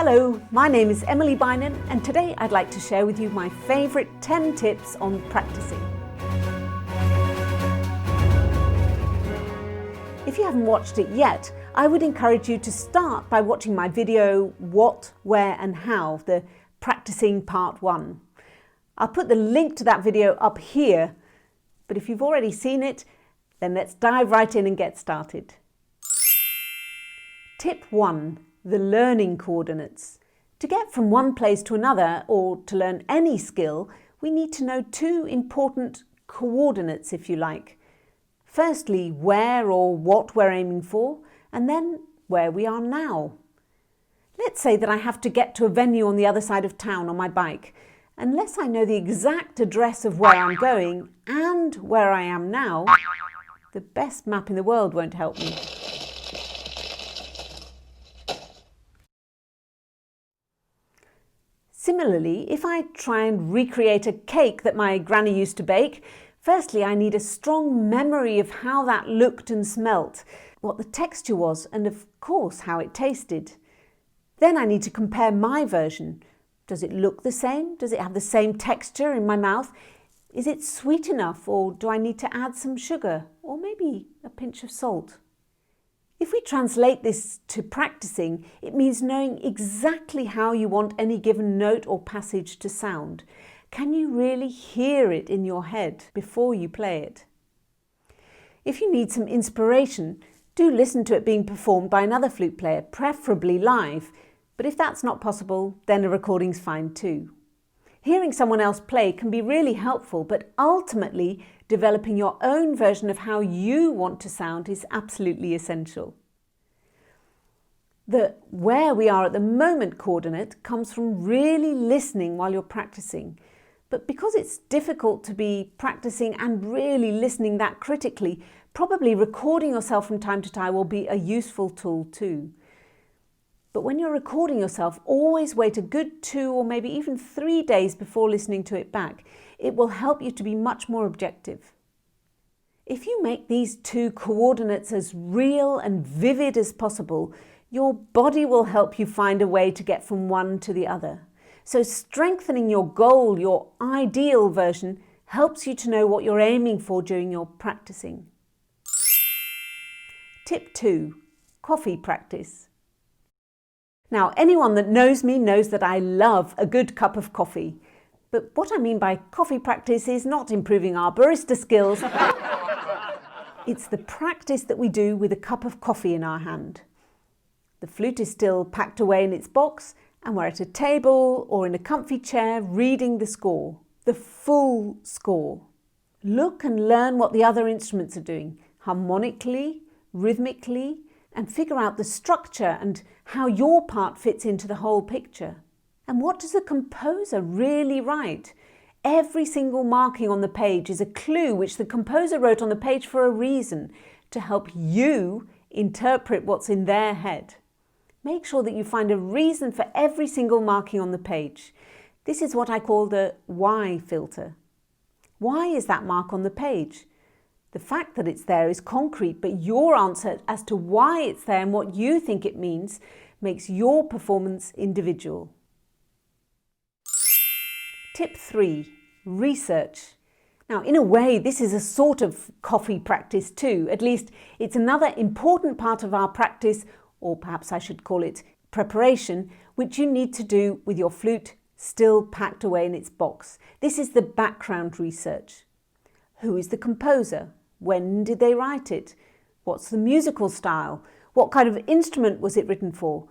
Hello, my name is Emily Beynon and today I'd like to share with you my favourite 10 tips on practising. If you haven't watched it yet, I would encourage you to start by watching my video What, Where and How, the Practising Part 1. I'll put the link to that video up here, but if you've already seen it, then let's dive right in and get started. Tip 1. The learning coordinates. To get from one place to another, or to learn any skill, we need to know two important coordinates, if you like. Firstly, where or what we're aiming for, and then where we are now. Let's say that I have to get to a venue on the other side of town on my bike. Unless I know the exact address of where I'm going and where I am now, the best map in the world won't help me. Similarly, if I try and recreate a cake that my granny used to bake, firstly I need a strong memory of how that looked and smelt, what the texture was, and of course how it tasted. Then I need to compare my version. Does it look the same? Does it have the same texture in my mouth? Is it sweet enough, or do I need to add some sugar or maybe a pinch of salt? If we translate this to practising, it means knowing exactly how you want any given note or passage to sound. Can you really hear it in your head before you play it? If you need some inspiration, do listen to it being performed by another flute player, preferably live. But if that's not possible, then a recording's fine too. Hearing someone else play can be really helpful, but ultimately developing your own version of how you want to sound is absolutely essential. The where we are at the moment coordinate comes from really listening while you're practising. But because it's difficult to be practising and really listening that critically, probably recording yourself from time to time will be a useful tool too. But when you're recording yourself, always wait a good 2 or maybe even 3 days before listening to it back. It will help you to be much more objective. If you make these two coordinates as real and vivid as possible, your body will help you find a way to get from one to the other. So strengthening your goal, your ideal version, helps you to know what you're aiming for during your practising. Tip 2. Coffee practice. Now, anyone that knows me knows that I love a good cup of coffee. But what I mean by coffee practice is not improving our barista skills. It's the practice that we do with a cup of coffee in our hand. The flute is still packed away in its box, and we're at a table or in a comfy chair reading the score, the full score. Look and learn what the other instruments are doing, harmonically, rhythmically, and figure out the structure and how your part fits into the whole picture. And what does the composer really write? Every single marking on the page is a clue which the composer wrote on the page for a reason, to help you interpret what's in their head. Make sure that you find a reason for every single marking on the page. This is what I call the why filter. Why is that mark on the page? The fact that it's there is concrete, but your answer as to why it's there and what you think it means makes your performance individual. Tip 3. Research. Now, in a way, this is a sort of coffee practice too. At least it's another important part of our practice, or perhaps I should call it preparation, which you need to do with your flute still packed away in its box. This is the background research. Who is the composer? When did they write it? What's the musical style? What kind of instrument was it written for?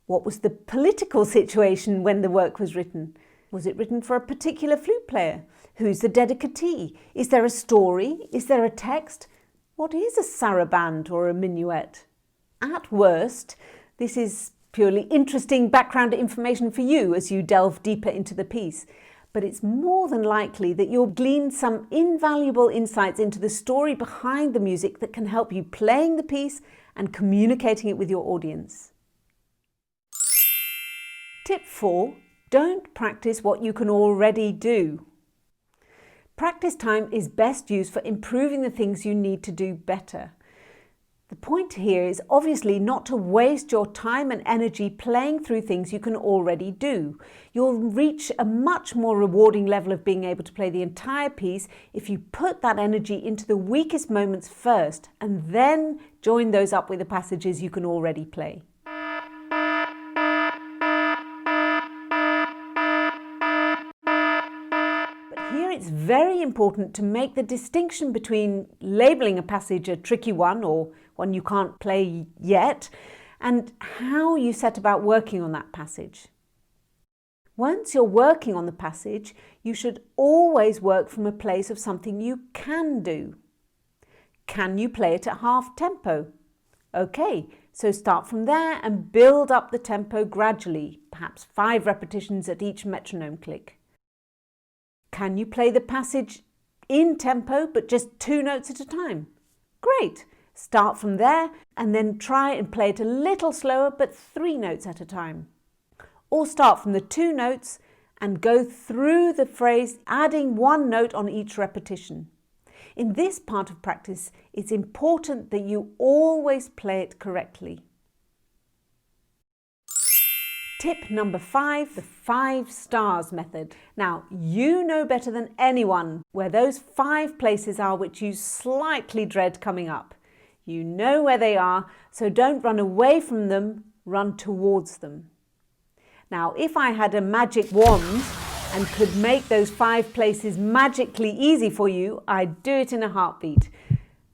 What was the political situation when the work was written? Was it written for a particular flute player? Who's the dedicatee? Is there a story? Is there a text? What is a saraband or a minuet? At worst, this is purely interesting background information for you as you delve deeper into the piece. But it's more than likely that you'll glean some invaluable insights into the story behind the music that can help you playing the piece and communicating it with your audience. Tip 4. Don't practice what you can already do. Practice time is best used for improving the things you need to do better. The The point here is obviously not to waste your time and energy playing through things you can already do. You'll reach a much more rewarding level of being able to play the entire piece if you put that energy into the weakest moments first and then join those up with the passages you can already play. Here it's very important to make the distinction between labelling a passage a tricky one or one you can't play yet, and how you set about working on that passage. Once you're working on the passage, you should always work from a place of something you can do. Can you play it at half tempo? Okay, so start from there and build up the tempo gradually, perhaps 5 repetitions at each metronome click. Can you play the passage in tempo but just 2 notes at a time? Great! Start from there and then try and play it a little slower but 3 notes at a time. Or start from the 2 notes and go through the phrase adding 1 note on each repetition. In this part of practice, it's important that you always play it correctly. Tip number 5, the 5 stars method. Now, you know better than anyone where those 5 places are which you slightly dread coming up. You know where they are, so don't run away from them, run towards them. Now, if I had a magic wand and could make those 5 places magically easy for you, I'd do it in a heartbeat.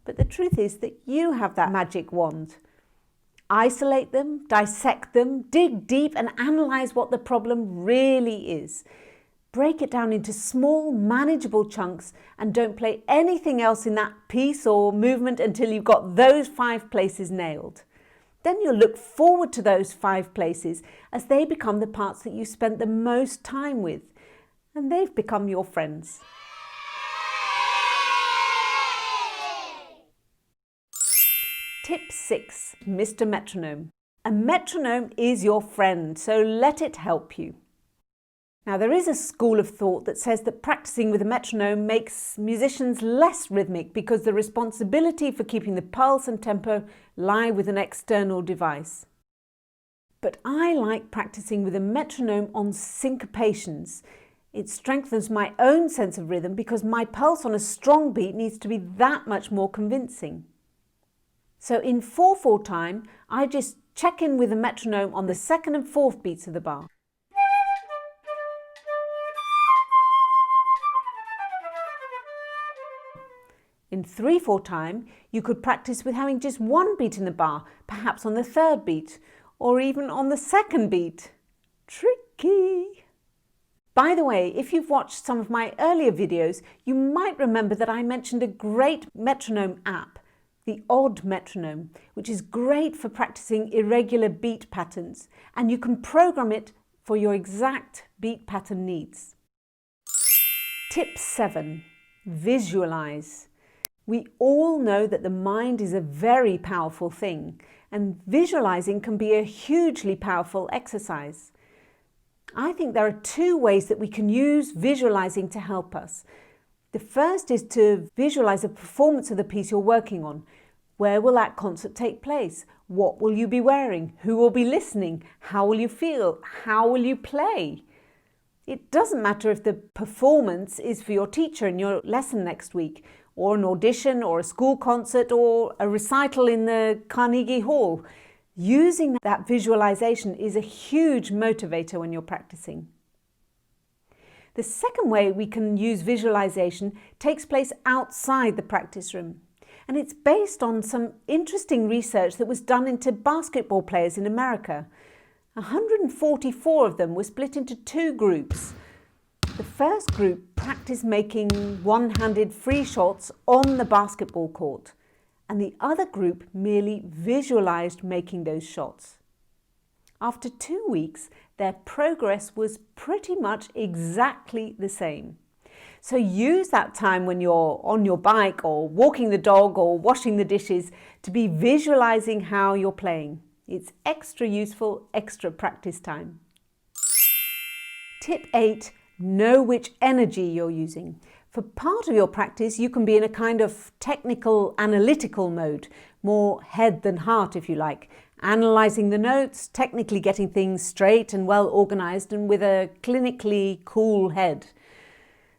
But the truth is that you have that magic wand. Isolate them, dissect them, dig deep and analyse what the problem really is. Break it down into small, manageable chunks and don't play anything else in that piece or movement until you've got those 5 places nailed. Then you'll look forward to those 5 places as they become the parts that you spent the most time with, and they've become your friends. Tip 6, Mr. Metronome. A metronome is your friend, so let it help you. Now, there is a school of thought that says that practicing with a metronome makes musicians less rhythmic because the responsibility for keeping the pulse and tempo lie with an external device. But I like practicing with a metronome on syncopations. It strengthens my own sense of rhythm because my pulse on a strong beat needs to be that much more convincing. So in 4/4 time, I just check in with the metronome on the 2nd and 4th beats of the bar. In 3/4 time, you could practice with having just 1 beat in the bar, perhaps on the 3rd beat, or even on the 2nd beat. Tricky! By the way, if you've watched some of my earlier videos, you might remember that I mentioned a great metronome app, the Odd Metronome, which is great for practicing irregular beat patterns, and you can program it for your exact beat pattern needs. Tip 7, visualize. We all know that the mind is a very powerful thing, and visualizing can be a hugely powerful exercise. I think there are 2 ways that we can use visualizing to help us. The first is to visualize a performance of the piece you're working on. Where will that concert take place? What will you be wearing? Who will be listening? How will you feel? How will you play? It doesn't matter if the performance is for your teacher in your lesson next week, or an audition, or a school concert, or a recital in the Carnegie Hall. Using that visualization is a huge motivator when you're practicing. The second way we can use visualization takes place outside the practice room, and it's based on some interesting research that was done into basketball players in America. 144 of them were split into 2 groups. The first group practiced making one-handed free shots on the basketball court, and the other group merely visualized making those shots. After 2 weeks, their progress was pretty much exactly the same. So use that time when you're on your bike or walking the dog or washing the dishes to be visualizing how you're playing. It's extra useful, extra practice time. Tip 8, know which energy you're using. For part of your practice, you can be in a kind of technical, analytical mode, more head than heart, if you like, analysing the notes, technically getting things straight and well organised and with a clinically cool head.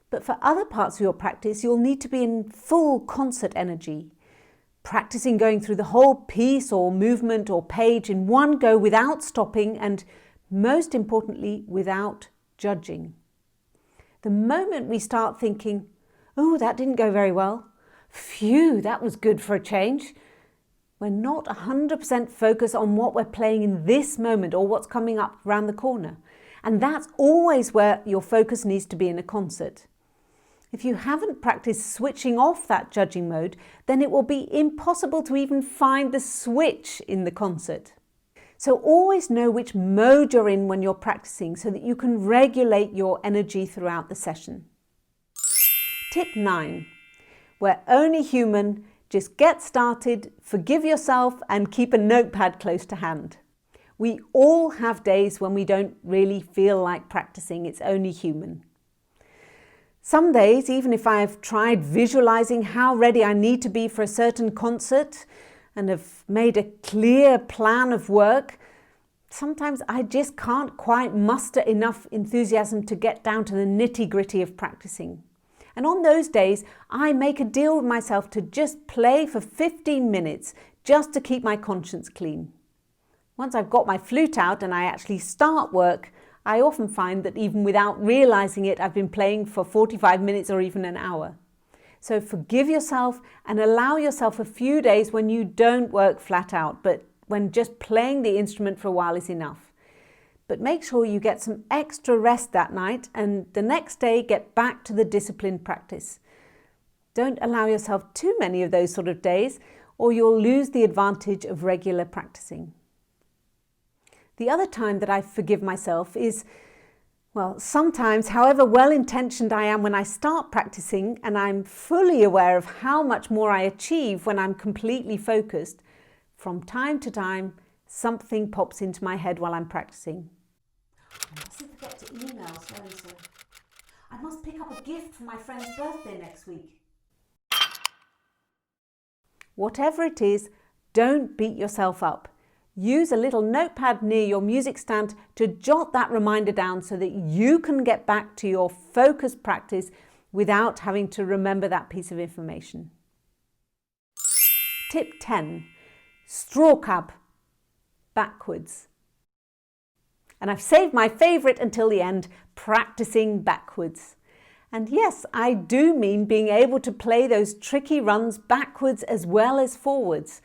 But for other parts of your practice, you'll need to be in full concert energy, practising going through the whole piece or movement or page in one go without stopping and, most importantly, without judging. The moment we start thinking, oh, that didn't go very well, phew, that was good for a change, we're not 100% focused on what we're playing in this moment or what's coming up around the corner. And that's always where your focus needs to be in a concert. If you haven't practiced switching off that judging mode, then it will be impossible to even find the switch in the concert. So always know which mode you're in when you're practicing so that you can regulate your energy throughout the session. Tip 9. We're only human. Just get started, forgive yourself and keep a notepad close to hand. We all have days when we don't really feel like practicing. It's only human. Some days, even if I've tried visualizing how ready I need to be for a certain concert and have made a clear plan of work, sometimes I just can't quite muster enough enthusiasm to get down to the nitty-gritty of practicing. And on those days, I make a deal with myself to just play for 15 minutes just to keep my conscience clean. Once I've got my flute out and I actually start work, I often find that even without realizing it, I've been playing for 45 minutes or even an hour. So forgive yourself and allow yourself a few days when you don't work flat out, but when just playing the instrument for a while is enough. But make sure you get some extra rest that night and the next day get back to the disciplined practice. Don't allow yourself too many of those sort of days or you'll lose the advantage of regular practicing. The other time that I forgive myself is, well, sometimes, however well-intentioned I am when I start practicing and I'm fully aware of how much more I achieve when I'm completely focused, from time to time, something pops into my head while I'm practicing. I mustn't forget to email so-and-so. I must pick up a gift for my friend's birthday next week. Whatever it is, don't beat yourself up. Use a little notepad near your music stand to jot that reminder down so that you can get back to your focused practice without having to remember that piece of information. Tip 10. Straw cab. Backwards. And I've saved my favourite until the end, practising backwards. And yes, I do mean being able to play those tricky runs backwards as well as forwards.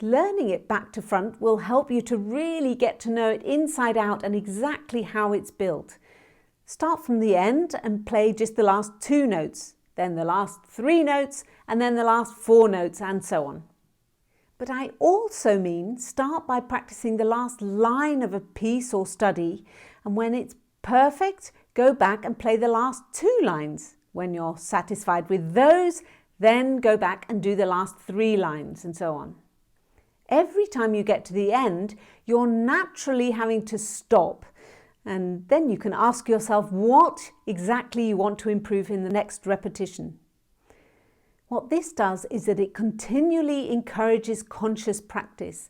Learning it back to front will help you to really get to know it inside out and exactly how it's built. Start from the end and play just the last 2 notes, then the last 3 notes, and then the last 4 notes, and so on. But I also mean start by practicing the last line of a piece or study, and when it's perfect, go back and play the last 2 lines. When you're satisfied with those, then go back and do the last 3 lines, and so on. Every time you get to the end, you're naturally having to stop, and then you can ask yourself what exactly you want to improve in the next repetition. What this does is that it continually encourages conscious practice,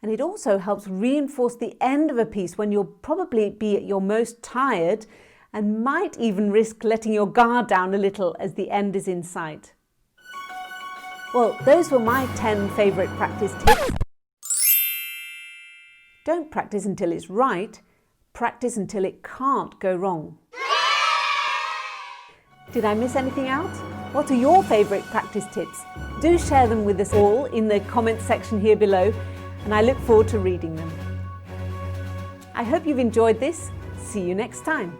and it also helps reinforce the end of a piece when you'll probably be at your most tired and might even risk letting your guard down a little as the end is in sight. Well, those were my 10 favourite practice tips. Don't practice until it's right, practice until it can't go wrong. Did I miss anything out? What are your favourite practice tips? Do share them with us all in the comments section here below, and I look forward to reading them. I hope you've enjoyed this. See you next time.